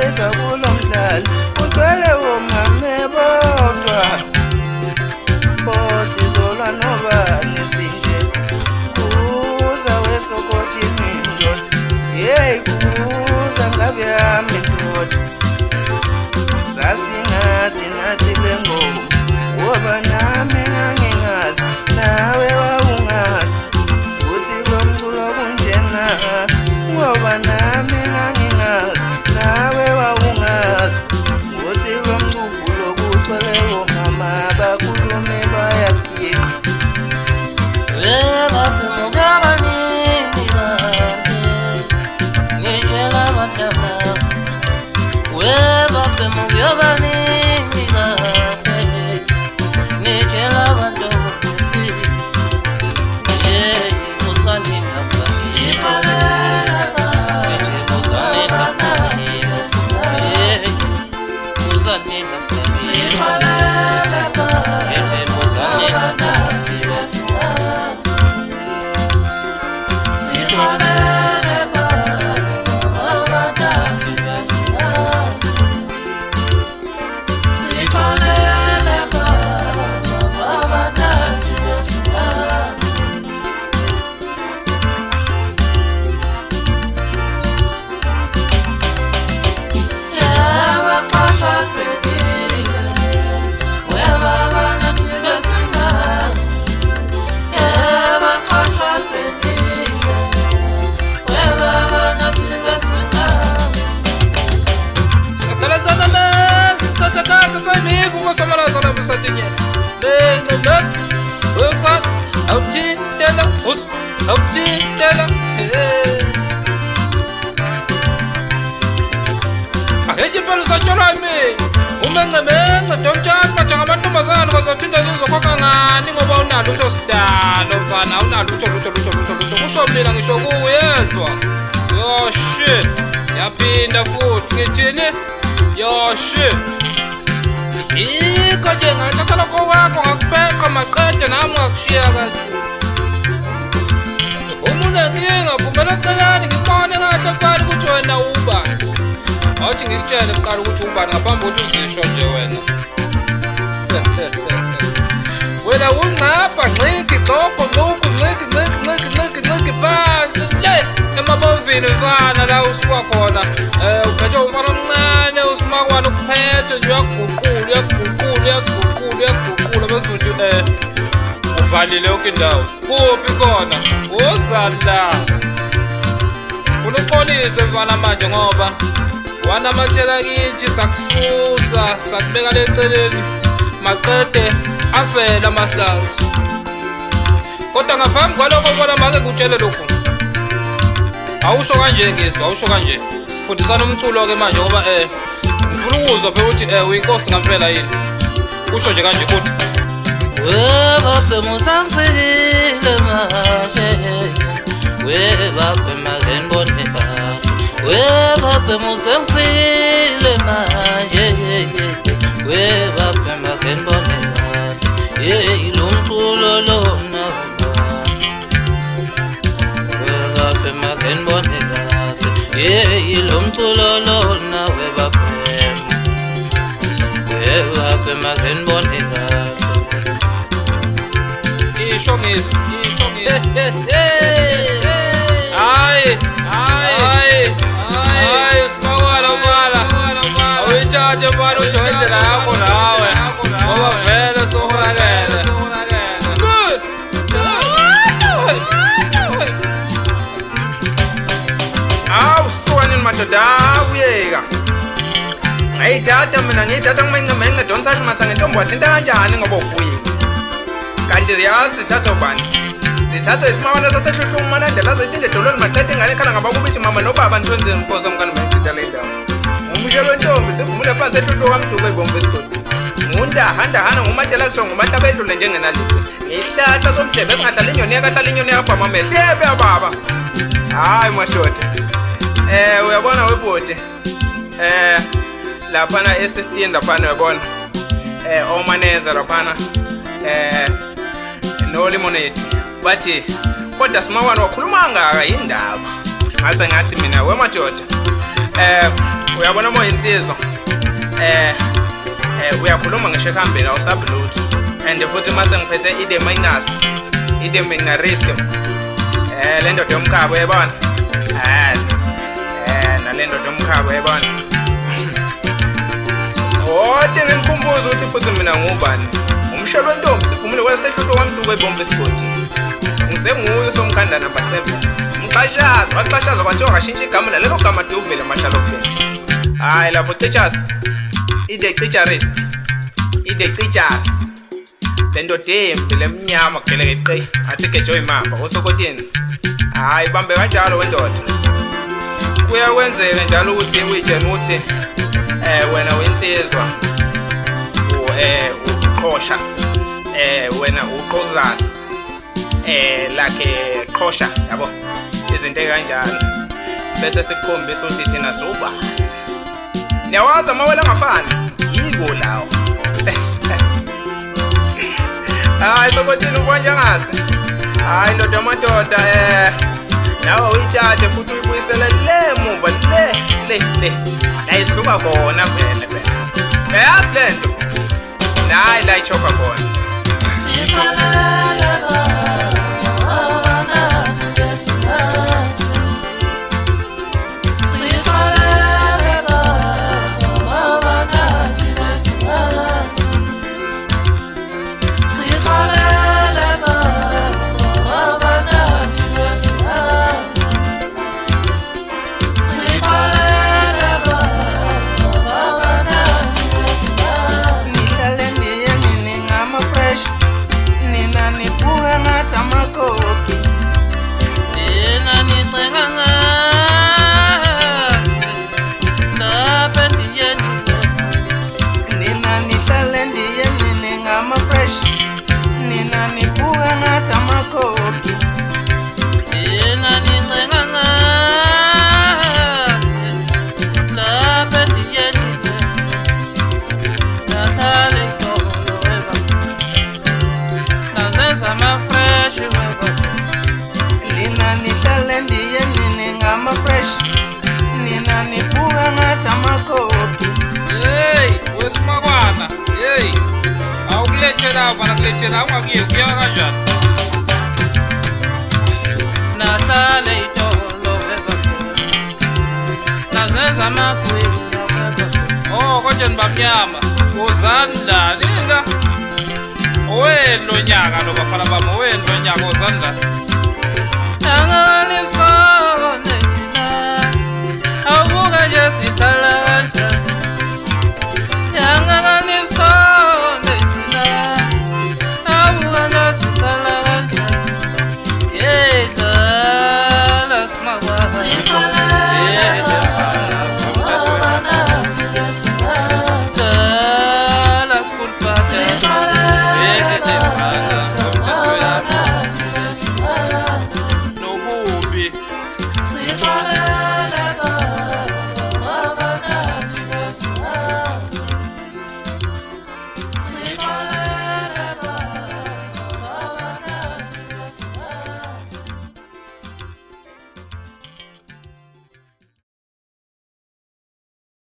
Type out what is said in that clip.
Wayesa kulomdlalo ugcwele omame bodwa Bosizolwa nobani sinje Kuza wesokoti mindod Hey kuza ngabe yami ndod Sasingazi nathi lengoma Woba nami ngangingazi nawe wawungazi Uthi lo mculo kunjena Woba nami ngangingazi nawe wawungazi Uthi lo mculo kugcwele omama bakhulume bayakika Weba kumugaba nini bande Ngijela badama Weba kumugaba nini bande Ngijela badama kusi Muzani nabla Sipalela Muzani nabla Muzani nabla Sipalela Muzani nabla Yo shit, yapinda futhi ngithini? Yo shit. Iko njengathatha lokho wakho ngakubeka maqede nami ngakushiya kanje. Umuna kinga phumela eceleni ngibone kahle mfana ukuthi wena ubani. Awuthi ngikutshele uqala ukuthi ubani ngaphambi kokuthi uzisho nje wena. Wena ungapha ngxiki xoko nqoku ngxiki phansi le emabomvini mfana la usuka khona uphethe umfana omncane usimakwana ukuphethe nje uyaguqula bese uthi uvalile yonke indawo kuphi khona uzala ufuna uxolise mfana manje ngoba wanamathela kithi sakususa sakubeka leceleni maqede avela amahlazo kodwa ngaphambi kwalokho bona make kutshele lokhu awusho kanje ngizwa awusho kanje fundisana umculo ke manje ngoba ngifuna ukuzwa phela ukuthi uyinkosi ngampela yini usho nje kanje uthi weba bemusangfile manje weba bemakenboneka weba bemusangfile manje weba bemakenboneka Hey, lumculo lona weba phema kenbone kahle Hey, lumculo lona weba phema kenbone kahle Isho ngizwa Hayi simakwana mala awuyithathe mfana usho ngendlela yakho nawe ngoba vele sohonakele Awusuwanini madoda uyeka Ngayithatha mina ngiyithatha kumenqemenqe donsa shumatha ngentombi wathinta kanjani ngoba ufuyile Kanti ziyazi zithatha ubani Zithatha isimawana sasehluthu umanandela zitinde edolweni maqede ingane ekhala ngabakubithi mama nobaba ntonze mfosa mkani bayithinta le ndawo Umshelo ntombi sivumule phansi ehluthu kwamduka ibombe esikoti Ngundahanda ngumadela kuthiwa ngumahlaba edlule njengenalithi Ngihlahla somdlebe esingahlala inyoni yakahlala inyoni yakabhama amehlebe yababa Hayi mashoda uyabona webhodi laphana esistin laphana uyabona omanenza laphana no lemonade bathi kodwa simawana wakhuluma ngaka indaba ngase ngathi mina wemadoda uyabona moya insizwa uyakhuluma ngisho ekhambeni awusabulutho and futhi mase ngiphethe ide minarist le ndoda yomkhabo yebona nale ndoda yomkhabo yebona Ote ngimkhumbuza ukuthi futhi mina ngubani umshelo wentombi siphumile kwala sehlutho kwamntu kwebombe esigodi ngisenguye somkhanda number 7 umxhashaza waxhashaza kwathiwa ngashintsha igama nalelo gama duvele emashalofeni hayi lapho teachers ide teachers lento dembi lemnyama kugeleke athi ke joy mamba osokotini hayi bambe kanjalo wendoda kuyakwenzeka njalo ukuthi uyitshena ukuthi wena wensizwa uqhosha wena uqhozasi like qhosha yabo izinto kanjalo bese sikukhombisa ukuthi thina soba niyawazi amawela angafani yiko lawo hayi sokotini ubonja ngasi hayi ndoda yamadoda nawe uyithathe futhi uyibuyisele le muva le ayisuka khona vele yazi lento nayi la ichoka khona Wesimabana awukulethela bana kulethela ungakuye kuya kanjani nahlale itolo weba nazenza amagwini oh konjani bamnyama uzani la nina owelo nyaka lo bafana bami owelo nyaka uzani la angalisone thina awubuka nje sitha